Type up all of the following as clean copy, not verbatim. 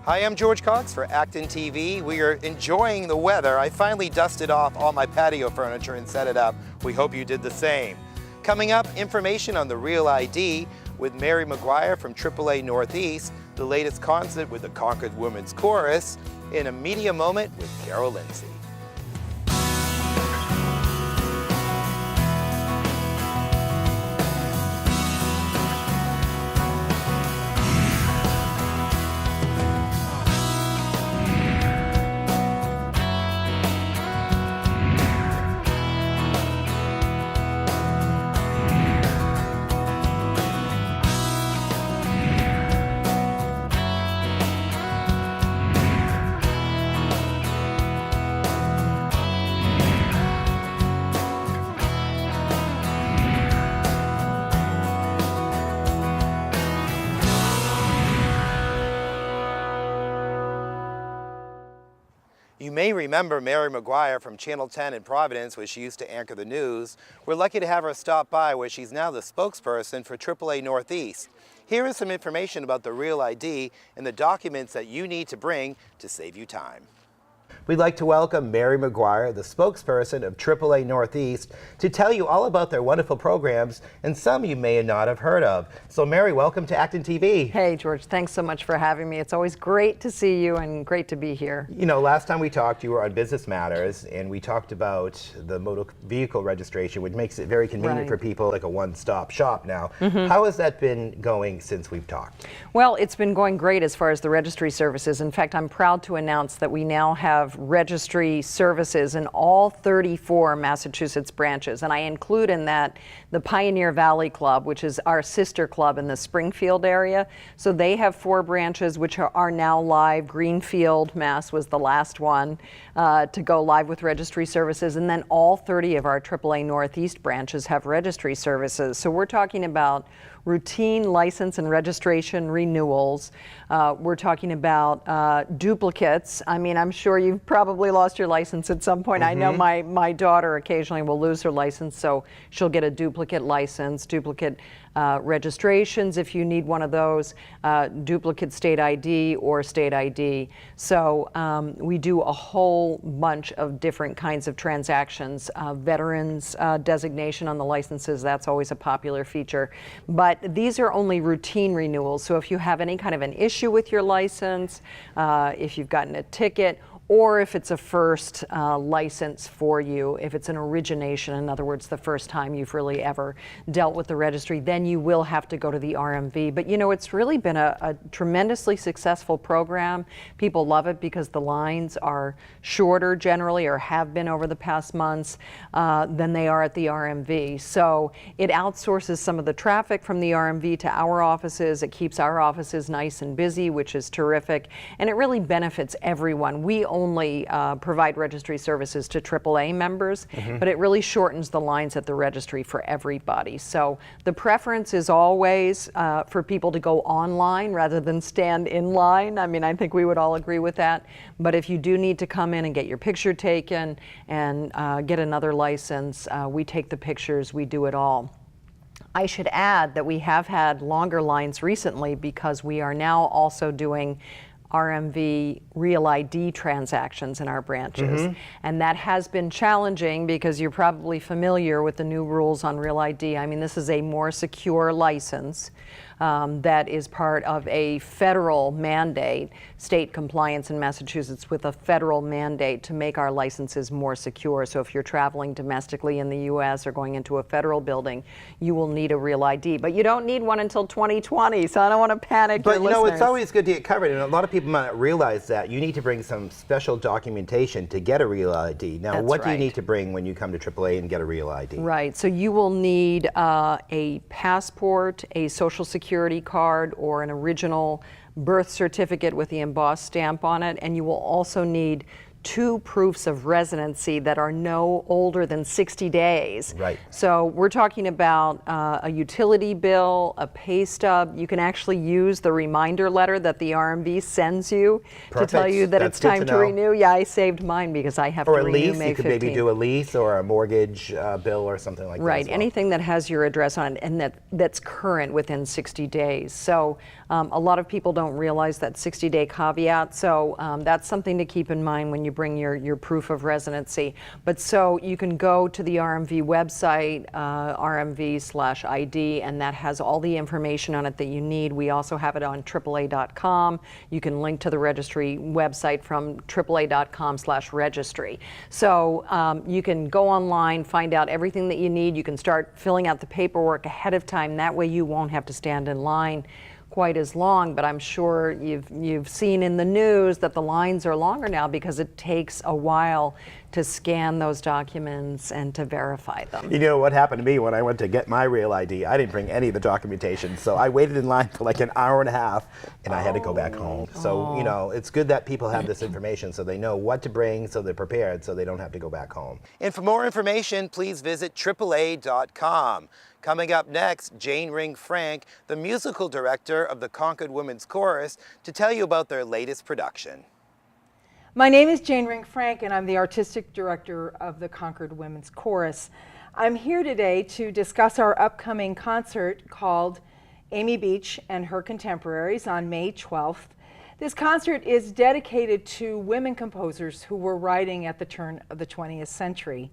Hi, I'm George Cox for ActonTV. We are enjoying the weather. I finally dusted off all my patio furniture and set it up. We hope you did the same. Coming up, information on the Real ID with Mary Maguire from AAA Northeast, the latest concert with the Concord Women's Chorus, in a media moment with Carol Linsey. You may remember Mary Maguire from Channel 10 in Providence, where she used to anchor the news. We're lucky to have her stop by, where she's now the spokesperson for AAA Northeast. Here is some information about the Real ID and the documents that you need to bring to save you time. We'd like to welcome Mary Maguire, the spokesperson of AAA Northeast, to tell you all about their wonderful programs, and some you may not have heard of. So Mary, welcome to ActonTV. Hey George, thanks so much for having me. It's always great to see you and great to be here. You know, last time we talked, you were on Business Matters, and we talked about the motor vehicle registration, which makes it very convenient for people, like a one-stop shop now. How has that been going since we've talked? Well, it's been going great as far as the registry services. In fact, I'm proud to announce that we now have registry services in all 34 Massachusetts branches, and I include in that the Pioneer Valley Club, which is our sister club in the Springfield area. So they have 4 branches which are now live. Greenfield, Mass was the last one to go live with registry services, and then all 30 of our AAA Northeast branches have registry services. So we're talking about routine license and registration renewals. We're talking about duplicates. I mean, I'm sure you've probably lost your license at some point. I know my daughter occasionally will lose her license, so she'll get a duplicate license, duplicate registrations if you need one of those, duplicate state ID or state ID. So we do a whole bunch of different kinds of transactions. Veterans designation on the licenses, that's always a popular feature. But these are only routine renewals. So if you have any kind of an issue with your license, if you've gotten a ticket, or if it's a first license for you, if it's an origination, in other words, the first time you've really ever dealt with the registry, then you will have to go to the RMV. But you know, it's really been a tremendously successful program. People love it because the lines are shorter generally, or have been over the past months, than they are at the RMV. So it outsources some of the traffic from the RMV to our offices. It keeps our offices nice and busy, which is terrific. And it really benefits everyone. We only provide registry services to AAA members, but it really shortens the lines at the registry for everybody. So the preference is always for people to go online rather than stand in line. I mean, I think we would all agree with that. But if you do need to come in and get your picture taken and get another license, we take the pictures, we do it all. I should add that we have had longer lines recently because we are now also doing RMV Real ID transactions in our branches. And that has been challenging because you're probably familiar with the new rules on Real ID. I mean, this is a more secure license that is part of a federal mandate, state compliance in Massachusetts with a federal mandate to make our licenses more secure. So if you're traveling domestically in the US or going into a federal building, you will need a Real ID. But you don't need one until 2020, so I don't want to panic your listeners. But you know, it's always good to get covered, and a lot of people might not realize that you need to bring some special documentation to get a Real ID. Now, what do you need to bring when you come to AAA and get a Real ID? Right, so you will need a passport, a social security card, or an original birth certificate with the embossed stamp on it, and you will also need 2 proofs of residency that are no older than 60 days. Right. So we're talking about a utility bill, a pay stub. You can actually use the reminder letter that the RMV sends you to tell you that it's time to renew. Yeah, I saved mine because I have to renew May 15th. Or a lease, you could maybe do a lease or a mortgage bill or something like that. Right, anything that has your address on it and that's current within 60 days. So A lot of people don't realize that 60-day caveat, so that's something to keep in mind when you bring your proof of residency. But so you can go to the RMV website, RMV/ID, and that has all the information on it that you need. We also have it on AAA.com. You can link to the registry website from AAA.com/registry. So you can go online, find out everything that you need. You can start filling out the paperwork ahead of time. That way you won't have to stand in line quite as long, but I'm sure you've seen in the news that the lines are longer now because it takes a while to scan those documents and to verify them. You know what happened to me when I went to get my real ID? I didn't bring any of the documentation, so I waited in line for like an hour and a half, and I had to go back home. So, you know, it's good that people have this information so they know what to bring, so they're prepared, so they don't have to go back home. And for more information, please visit AAA.com. Coming up next, Jane Ring Frank, the musical director of the Concord Women's Chorus, to tell you about their latest production. My name is Jane Ring Frank, and I'm the artistic director of the Concord Women's Chorus. I'm here today to discuss our upcoming concert called Amy Beach and Her Contemporaries on May 12th. This concert is dedicated to women composers who were writing at the turn of the 20th century.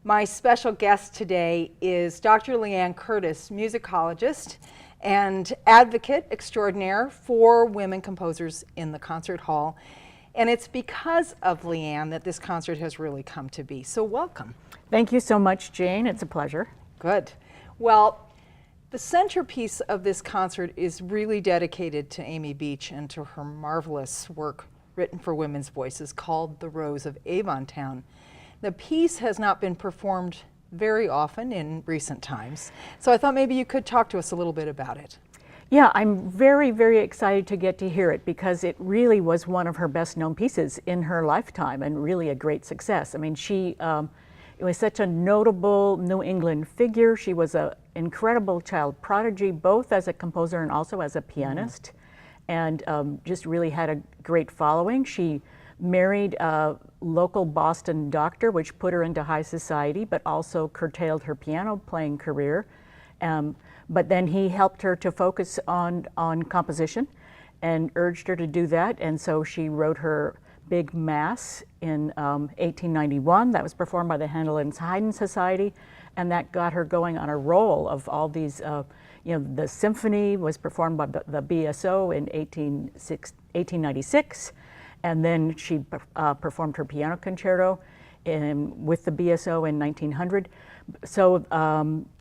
My special guest today is Dr. Leanne Curtis, musicologist and advocate extraordinaire for women composers in the concert hall. And it's because of Leanne that this concert has really come to be. So welcome. Thank you so much, Jane. It's a pleasure. Good. Well, the centerpiece of this concert is really dedicated to Amy Beach and to her marvelous work written for women's voices called The Rose of Avontown. The piece has not been performed very often in recent times, so I thought maybe you could talk to us a little bit about it. Yeah, I'm very, very excited to get to hear it because it really was one of her best known pieces in her lifetime and really a great success. I mean, it was such a notable New England figure. She was an incredible child prodigy, both as a composer and also as a pianist, and just really had a great following. She married a local Boston doctor, which put her into high society, but also curtailed her piano playing career. But then he helped her to focus on composition and urged her to do that. And so she wrote her big mass in 1891 that was performed by the Handel and Haydn Society. And that got her going on a roll of all these, you know, the symphony was performed by the BSO in 1896. And then she performed her piano concerto with the BSO in 1900. So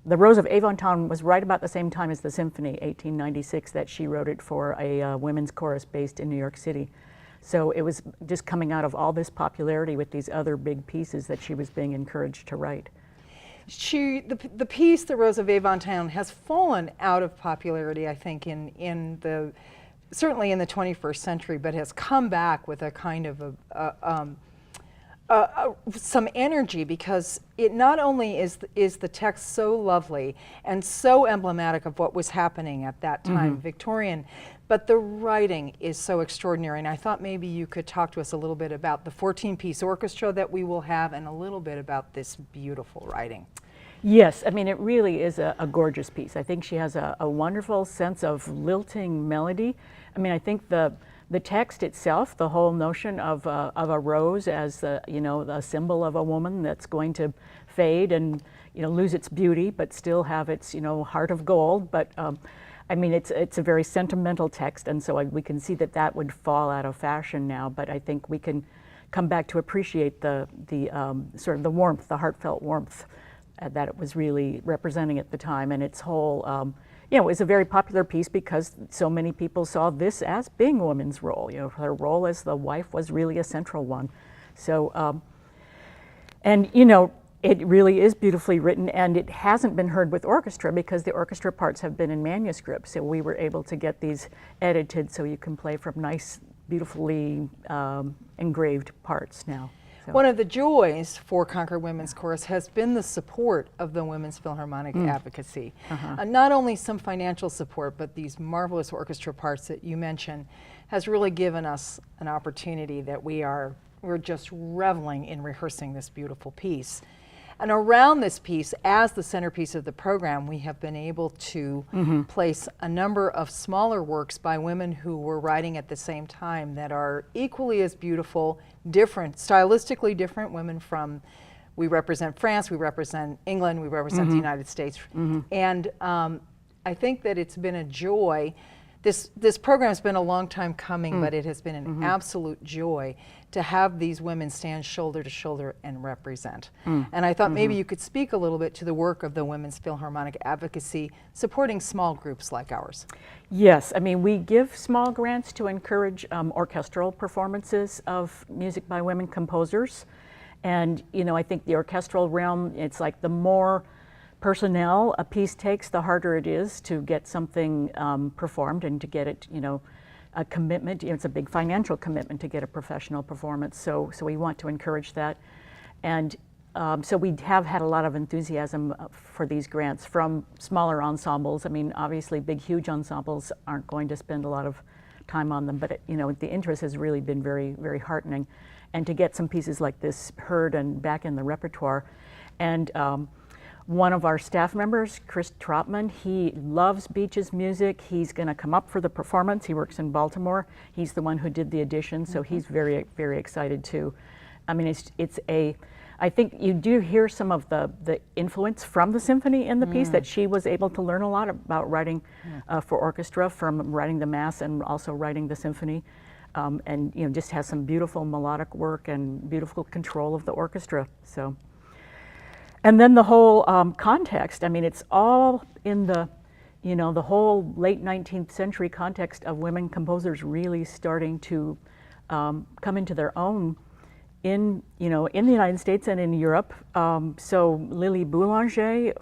The Rose of Avontown was right about the same time as the symphony, 1896, that she wrote it for a women's chorus based in New York City. So it was just coming out of all this popularity with these other big pieces that she was being encouraged to write. The piece, The Rose of Avontown, has fallen out of popularity, I think, certainly in the 21st century, but has come back with a kind of some energy, because it not only is the text so lovely and so emblematic of what was happening at that time, Victorian, but the writing is so extraordinary. And I thought maybe you could talk to us a little bit about the 14-piece orchestra that we will have and a little bit about this beautiful writing. Yes, I mean, it really is a gorgeous piece. I think she has a wonderful sense of lilting melody. I mean, I think the text itself, the whole notion of a rose as the symbol of a woman that's going to fade and lose its beauty, but still have its heart of gold. But I mean, it's a very sentimental text, and so we can see that would fall out of fashion now. But I think we can come back to appreciate the sort of the warmth, the heartfelt warmth that it was really representing at the time, and its whole. It was a very popular piece because so many people saw this as being a woman's role. Her role as the wife was really a central one. So, it really is beautifully written, and it hasn't been heard with orchestra because the orchestra parts have been in manuscript. So we were able to get these edited so you can play from nice, beautifully engraved parts now. One of the joys for Concord Women's Chorus has been the support of the Women's Philharmonic Advocacy. Not only some financial support, but these marvelous orchestra parts that you mentioned has really given us an opportunity that we're just reveling in rehearsing this beautiful piece. And around this piece, as the centerpiece of the program, we have been able to place a number of smaller works by women who were writing at the same time that are equally as beautiful, different, stylistically different women from, we represent France, we represent England, we represent the United States. And I think that it's been a joy. This program's been a long time coming, but it has been an absolute joy to have these women stand shoulder to shoulder and represent. And I thought maybe you could speak a little bit to the work of the Women's Philharmonic Advocacy supporting small groups like ours. Yes, I mean, we give small grants to encourage orchestral performances of music by women composers. And, you know, I think the orchestral realm, it's like the more personnel a piece takes, the harder it is to get something performed and to get it, you know, a commitment. You know, it's a big financial commitment to get a professional performance. So we want to encourage that. And so we have had a lot of enthusiasm for these grants from smaller ensembles. I mean, obviously big, huge ensembles aren't going to spend a lot of time on them, but you know, the interest has really been very, very heartening. And to get some pieces like this heard and back in the repertoire. And one of our staff members, Chris Trotman, he loves Beach's music. He's going to come up for the performance. He works in Baltimore. He's the one who did the audition, so he's very, very excited too. I mean, I think you do hear some of the influence from the symphony in the piece, that she was able to learn a lot about writing for orchestra from writing the mass and also writing the symphony. And you know, just has some beautiful melodic work and beautiful control of the orchestra. So. And then the whole context, I mean, it's all in the, you know, the whole late 19th century context of women composers really starting to come into their own in, you know, in the United States and in Europe. So Lily Boulanger,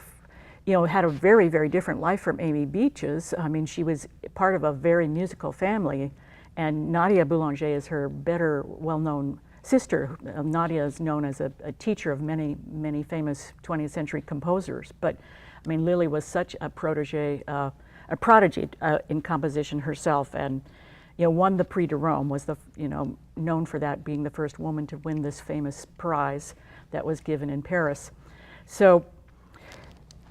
you know, had a very, very different life from Amy Beach's. I mean, she was part of a very musical family, and Nadia Boulanger is her better well-known sister. Nadia is known as a teacher of many, many famous 20th century composers. But I mean, Lily was such a prodigy in composition herself, and you know, won the Prix de Rome. Was the, you know, known for that, being the first woman to win this famous prize that was given in Paris. So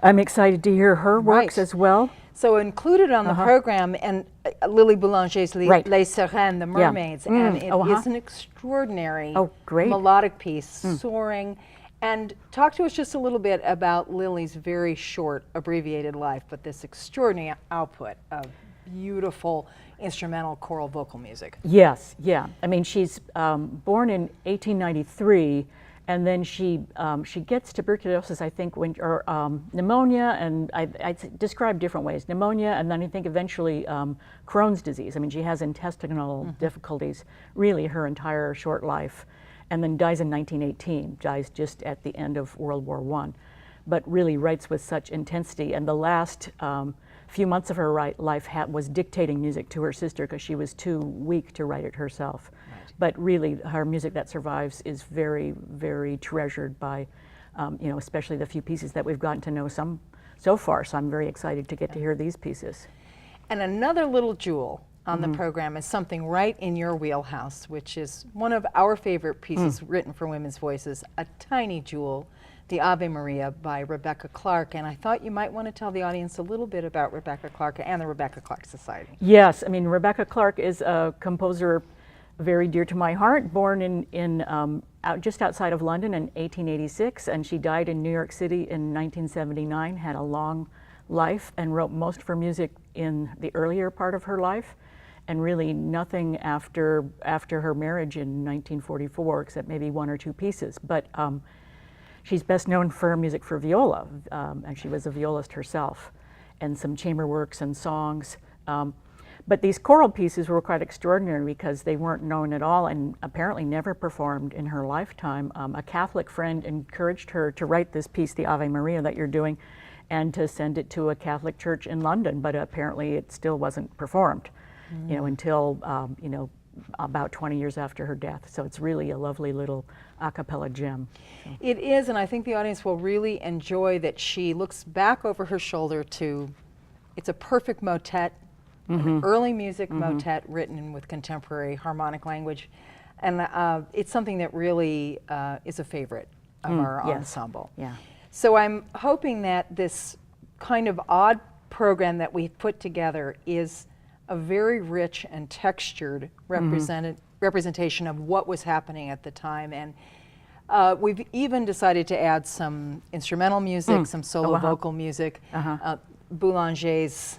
I'm excited to hear her works as well. So included on the program, and Lily Boulanger's Les Sirènes, the Mermaids, and it is an extraordinary melodic piece, soaring. And talk to us just a little bit about Lily's very short, abbreviated life, but this extraordinary output of beautiful instrumental choral vocal music. Yes, yeah. I mean, she's born in 1893. And then she gets tuberculosis, I think, or pneumonia, and I describe different ways. Pneumonia, and then I think eventually Crohn's disease. I mean, she has intestinal difficulties really her entire short life, and then dies in 1918, dies just at the end of World War I, but really writes with such intensity. And the last few months of her life was dictating music to her sister because she was too weak to write it herself. But really, her music that survives is very, very treasured by, you know, especially the few pieces that we've gotten to know so far. So I'm very excited to get to hear these pieces. And another little jewel on the program is something right in your wheelhouse, which is one of our favorite pieces written for women's voices, a tiny jewel, the Ave Maria by Rebecca Clark. And I thought you might want to tell the audience a little bit about Rebecca Clark and the Rebecca Clark Society. Yes, I mean, Rebecca Clark is a composer very dear to my heart, born just outside of London in 1886, and she died in New York City in 1979, had a long life, and wrote most of her music in the earlier part of her life, and really nothing after her marriage in 1944, except maybe one or two pieces. But she's best known for her music for viola, and she was a violist herself, and some chamber works and songs. But these choral pieces were quite extraordinary because they weren't known at all and apparently never performed in her lifetime. A Catholic friend encouraged her to write this piece, the Ave Maria that you're doing, and to send it to a Catholic church in London, but apparently it still wasn't performed, you know, until, you know, about 20 years after her death. So it's really a lovely little a cappella gem. So. It is, and I think the audience will really enjoy that she looks back over her shoulder to, it's a perfect motet, an early music motet written with contemporary harmonic language, and it's something that really is a favorite of our yes. ensemble. Yeah. So I'm hoping that this kind of odd program that we've put together is a very rich and textured representation of what was happening at the time. And we've even decided to add some instrumental music, some solo vocal music, Boulanger's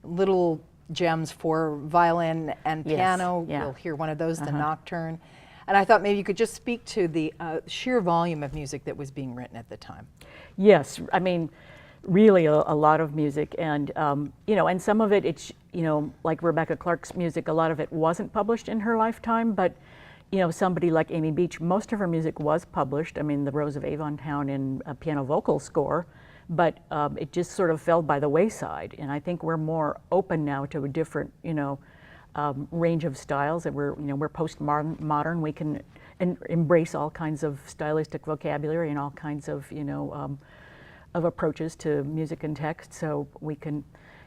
little gems for violin and piano. Yeah. You'll hear one of those, the Nocturne. And I thought maybe you could just speak to the sheer volume of music that was being written at the time. Yes, I mean, really a lot of music, and you know, and some of it, it's, you know, like Rebecca Clark's music, a lot of it wasn't published in her lifetime, but you know, somebody like Amy Beach, most of her music was published. I mean, The Rose of Avontown in a piano vocal score, but it just sort of fell by the wayside. And I think we're more open now to a different, you know, range of styles. That we're, you know, we're postmodern. We can embrace all kinds of stylistic vocabulary and all kinds of, you know, of approaches to music and text. So we can,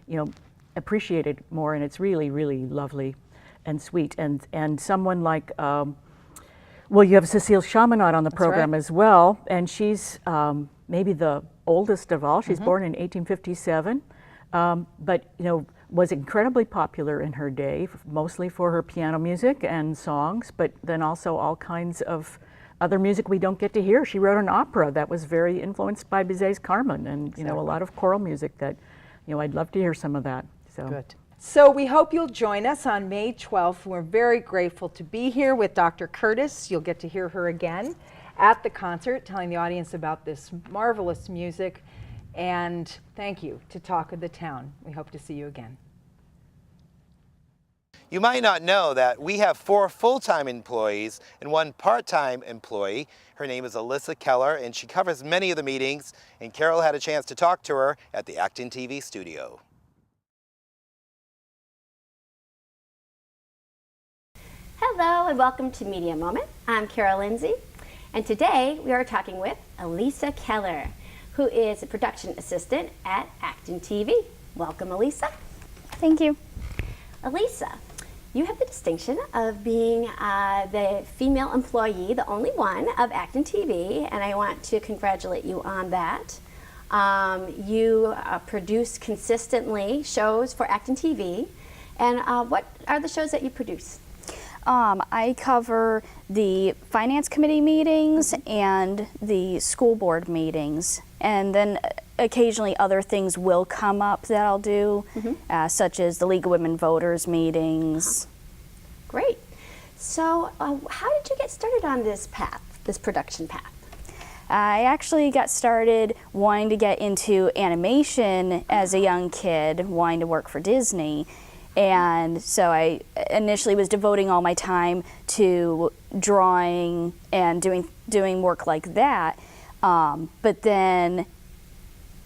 you know, appreciate it more. And it's really, really lovely and sweet. And someone like, well, you have Cecile Chaminade on the program as well, and she's maybe the oldest of all. She's born in 1857, but you know, was incredibly popular in her day, mostly for her piano music and songs, but then also all kinds of other music we don't get to hear. She wrote an opera that was very influenced by Bizet's Carmen, and you know, a lot of choral music that, you know, I'd love to hear some of that. So. Good. So we hope you'll join us on May 12th. We're very grateful to be here with Dr. Curtis. You'll get to hear her again at the concert, telling the audience about this marvelous music. And thank you to Talk of the Town. We hope to see you again. You might not know that we have 4 full-time employees and 1 part-time employee. Her name is Alyssa Keller, and she covers many of the meetings, and Carol had a chance to talk to her at the ActonTV studio. Hello and welcome to Media Moment. I'm Carol Linsey, and today we are talking with Alyssa Keller, who is a production assistant at ActonTV. Welcome, Alyssa. Thank you. Alyssa, you have the distinction of being the female employee, the only one of ActonTV, and I want to congratulate you on that. You produce consistently shows for ActonTV, and what are the shows that you produce? I cover the finance committee meetings and the school board meetings, and then occasionally other things will come up that I'll do, such as the League of Women Voters meetings. Great. So how did you get started on this path, this production path? I actually got started wanting to get into animation as a young kid, wanting to work for Disney. And so I initially was devoting all my time to drawing and doing work like that. But then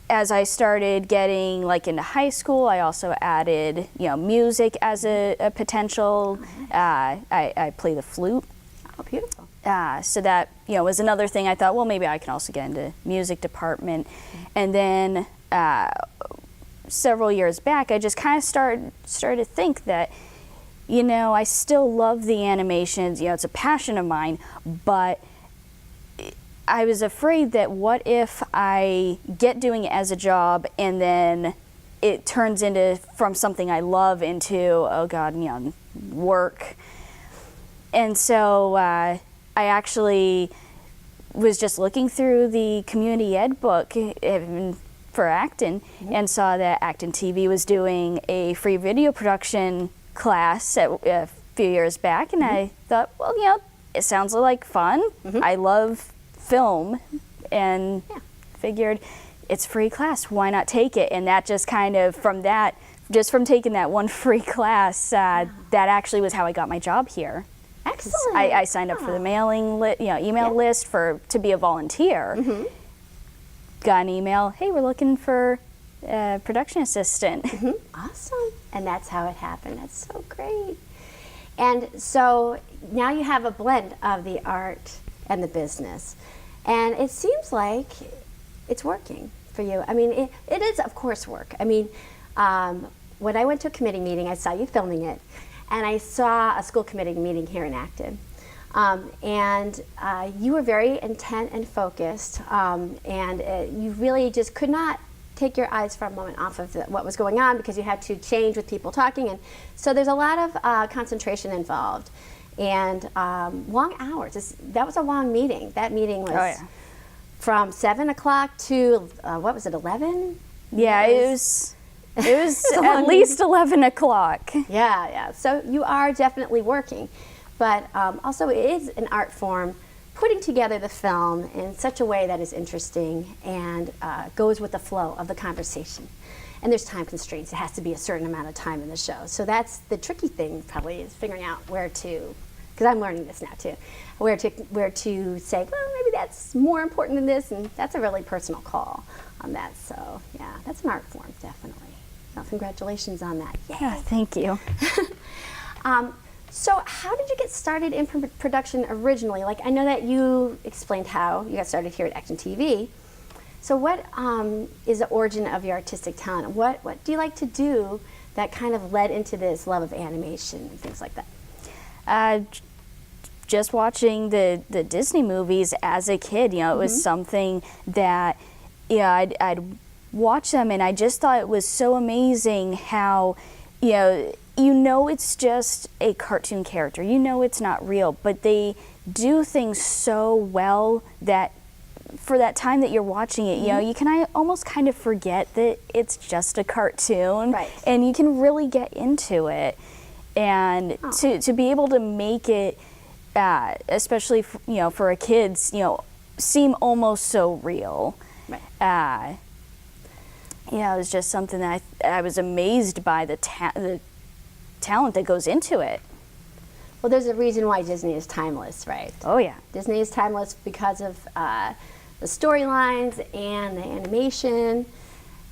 as I started getting like into high school, I also added, you know, music as a potential. I play the flute. Oh, beautiful. So that, you know, was another thing I thought, well, maybe I can also get into music department. And then several years back, I just kind of started to think that, you know, I still love the animations, you know, it's a passion of mine, but I was afraid that what if I get doing it as a job and then it turns into, from something I love into, oh God, you know, work. And so I actually was just looking through the community ed book for Acton, and saw that ActonTV was doing a free video production class a few years back, and I thought, well, you know, it sounds like fun. I love film, and figured it's a free class, why not take it? And that just kind of, from taking that one free class, that actually was how I got my job here. Excellent. I signed up for the mailing email list to be a volunteer. Got an email, hey, we're looking for a production assistant. Awesome. And that's how it happened. That's so great. And so now you have a blend of the art and the business. And it seems like it's working for you. I mean, it is, of course, work. I mean, when I went to a committee meeting, I saw you filming it, and I saw a school committee meeting here in Acton. You were very intent and focused, you really just could not take your eyes for a moment off of what was going on because you had to change with people talking, and so there's a lot of concentration involved, and long hours. That was a long meeting. That meeting was from 7 o'clock to what was it, 11? Yeah, it was at least 11 o'clock. Yeah. So you are definitely working, but also it is an art form, putting together the film in such a way that is interesting and goes with the flow of the conversation. And there's time constraints. It has to be a certain amount of time in the show. So that's the tricky thing probably, is figuring out where to, because I'm learning this now too, where to say, well, maybe that's more important than this, and that's a really personal call on that. So yeah, that's an art form, definitely. Well, congratulations on that. Yay. Yeah, thank you. So how did you get started in production originally? Like, I know that you explained how you got started here at ActonTV. So what is the origin of your artistic talent? What do you like to do that kind of led into this love of animation and things like that? Just watching the Disney movies as a kid, it was something that, I'd watch them, and I just thought it was so amazing how, it's just a cartoon character. It's not real, but they do things so well that for that time that you're watching it, you can almost kind of forget that it's just a cartoon, right, and you can really get into it. And to be able to make it, especially for a kids, seem almost so real. Right. It was just something that I was amazed by the talent that goes into it. Well, there's a reason why Disney is timeless, right? Oh yeah. Disney is timeless because of the storylines and the animation,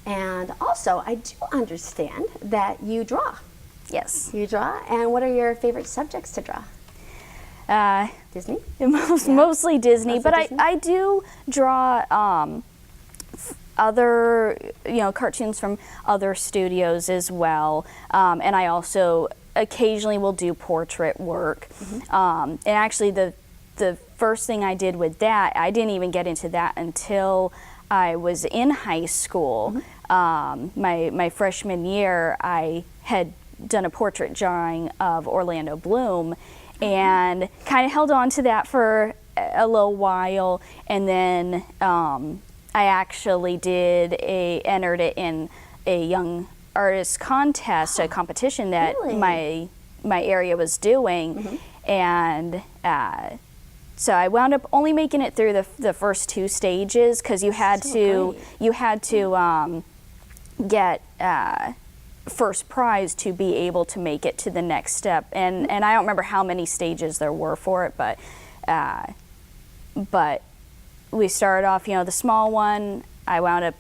and also I do understand that you draw. Yes. You draw, and what are your favorite subjects to draw? Disney? Mostly Disney, but Disney? I do draw other cartoons from other studios as well, and I also occasionally will do portrait work. And actually the first thing I did with that, I didn't even get into that until I was in high school. My freshman year, I had done a portrait drawing of Orlando Bloom, and kind of held on to that for a little while, and then I actually entered it in a young artist contest, a competition that Really? my area was doing, and so I wound up only making it through the first 2 stages, because you had to get first prize to be able to make it to the next step, and I don't remember how many stages there were for it, but we started off, the small one. I wound up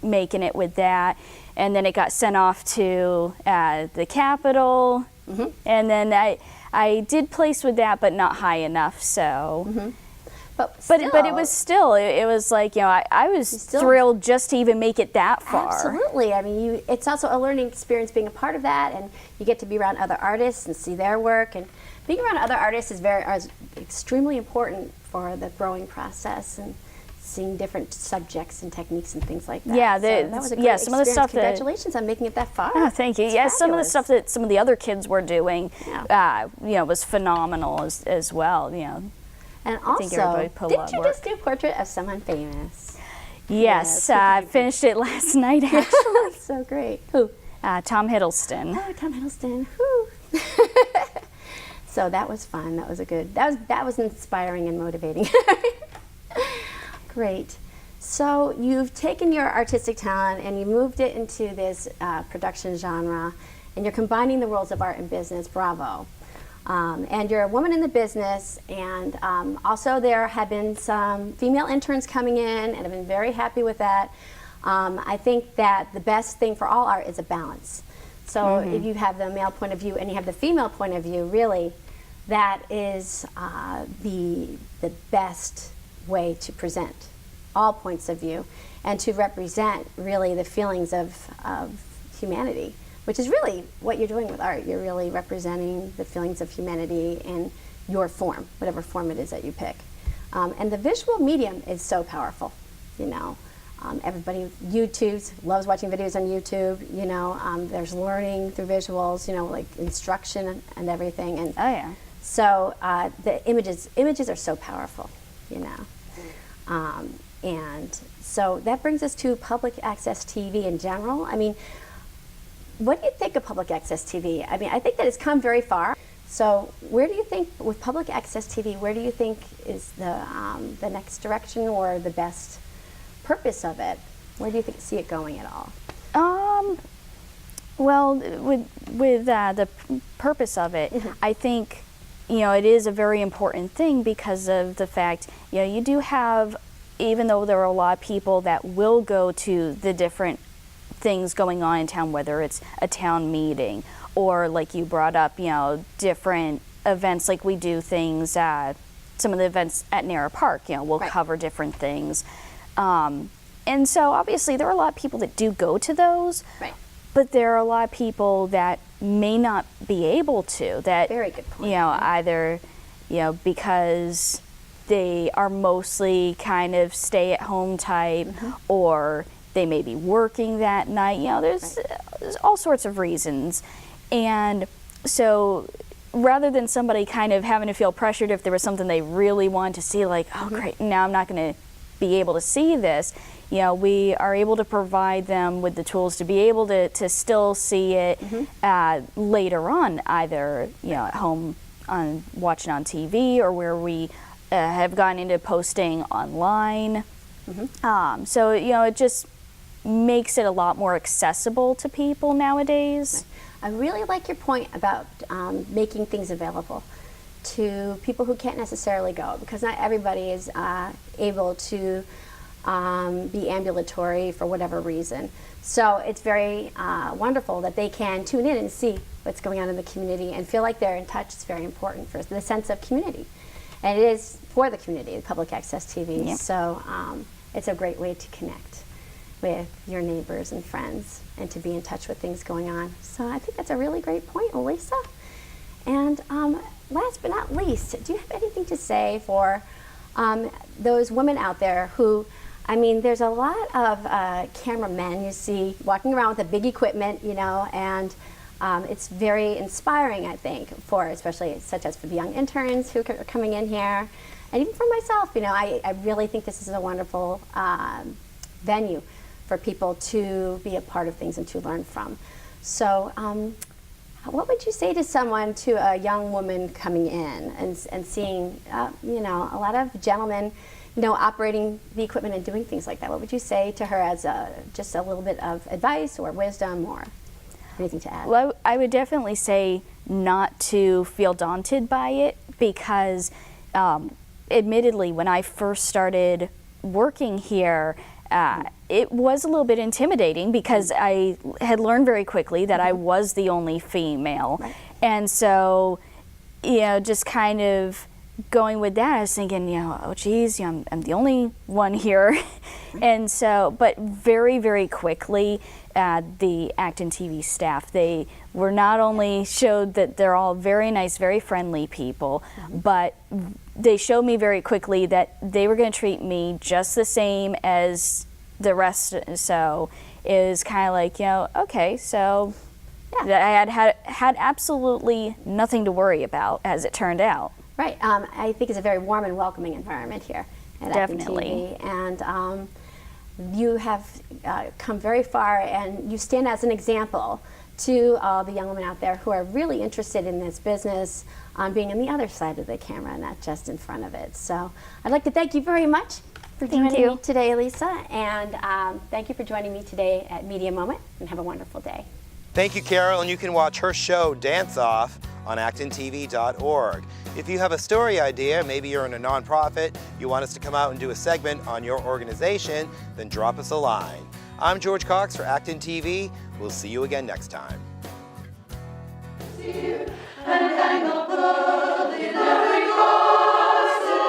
making it with that, and then it got sent off to the Capitol, and then I did place with that, but not high enough. So, but it was still, it was like, I was thrilled just to even make it that far. Absolutely. I mean, it's also a learning experience being a part of that, and you get to be around other artists and see their work, and being around other artists is extremely important for the growing process and seeing different subjects and techniques and things like that. Yeah, so that was a great some of the stuff Congratulations on making it that far. Oh, thank you. It's Some of the fabulous. stuff that some of the other kids were doing, was phenomenal as well. And I think everybody also, put a lot didn't of you work. just do a portrait of someone famous? Yes, I finished it last night, actually. That's so great. Who? Tom Hiddleston. Oh, Tom Hiddleston. Whew. So that was fun. That was that was inspiring and motivating. Great. So you've taken your artistic talent and you moved it into this production genre, and you're combining the worlds of art and business. Bravo. And you're a woman in the business, and also there have been some female interns coming in, and I've been very happy with that. I think that the best thing for all art is a balance. So if you have the male point of view and you have the female point of view, really, that is the best way to present all points of view and to represent really the feelings of humanity, which is really what you're doing with art. You're really representing the feelings of humanity and your form, whatever form it is that you pick. And the visual medium is so powerful, you know. Everybody loves watching videos on YouTube, you know. There's learning through visuals, you know, like instruction and everything. And Oh yeah. so the images are so powerful, you know. And so that brings us to public access TV in general. I mean, what do you think of public access TV? I mean, I think that it's come very far. So where do you think, with public access TV, where do you think is the next direction or the best purpose of it? Where do you see it going at all? Well, with the purpose of it, I think, you know, it is a very important thing because of the fact, you know, you do have, even though there are a lot of people that will go to the different things going on in town, whether it's a town meeting or, like you brought up, you know, different events, like we do things at some of the events at Narra Park, you know, we'll cover different things. And so obviously there are a lot of people that do go to those, but there are a lot of people that may not be able to, that, Very good point. you know, either, you know, because they are mostly kind of stay-at-home type, or they may be working that night. You know, there's all sorts of reasons. And so rather than somebody kind of having to feel pressured if there was something they really wanted to see, like, oh great, now I'm not going to be able to see this, you know, we are able to provide them with the tools to be able to still see it later on, either, you know, at home watching on TV, or where we have gone into posting online. So, you know, it just makes it a lot more accessible to people nowadays. I really like your point about making things available to people who can't necessarily go, because not everybody is able to be ambulatory for whatever reason. So it's very wonderful that they can tune in and see what's going on in the community and feel like they're in touch. It's very important for the sense of community. And it is for the community, public access TV. Yep. So it's a great way to connect with your neighbors and friends and to be in touch with things going on. So I think that's a really great point, Elisa. And last but not least, do you have anything to say for those women out there who, I mean, there's a lot of cameramen you see walking around with a big equipment, you know, and it's very inspiring, I think, for especially such as for the young interns who are coming in here, and even for myself, you know, I really think this is a wonderful venue for people to be a part of things and to learn from. So what would you say to someone, to a young woman coming in and seeing, you know, a lot of gentlemen, you know, operating the equipment and doing things like that? What would you say to her as just a little bit of advice or wisdom or anything to add? Well, I would definitely say not to feel daunted by it, because admittedly, when I first started working here, it was a little bit intimidating, because I had learned very quickly that I was the only female. And so, you know, just kind of going with that, I was thinking, you know, oh geez, you know, I'm the only one here. And so, but very, very quickly, the ActonTV staff, they were not only showed that they're all very nice, very friendly people, but they showed me very quickly that they were going to treat me just the same as the rest. So it was kind of like, you know, okay, so I had absolutely nothing to worry about, as it turned out. Right. I think it's a very warm and welcoming environment here at Definitely. ActonTV. And you have come very far, and you stand as an example to all the young women out there who are really interested in this business, being on the other side of the camera, not just in front of it. So I'd like to thank you very much for joining me today, Elisa, and thank you for joining me today at Media Moment, and have a wonderful day. Thank you, Carol, and you can watch her show, Dance Off, on ActonTV.org. If you have a story idea, maybe you're in a nonprofit, you want us to come out and do a segment on your organization, then drop us a line. I'm George Cox for ActonTV. We'll see you again next time. And hang a pearl in every castle.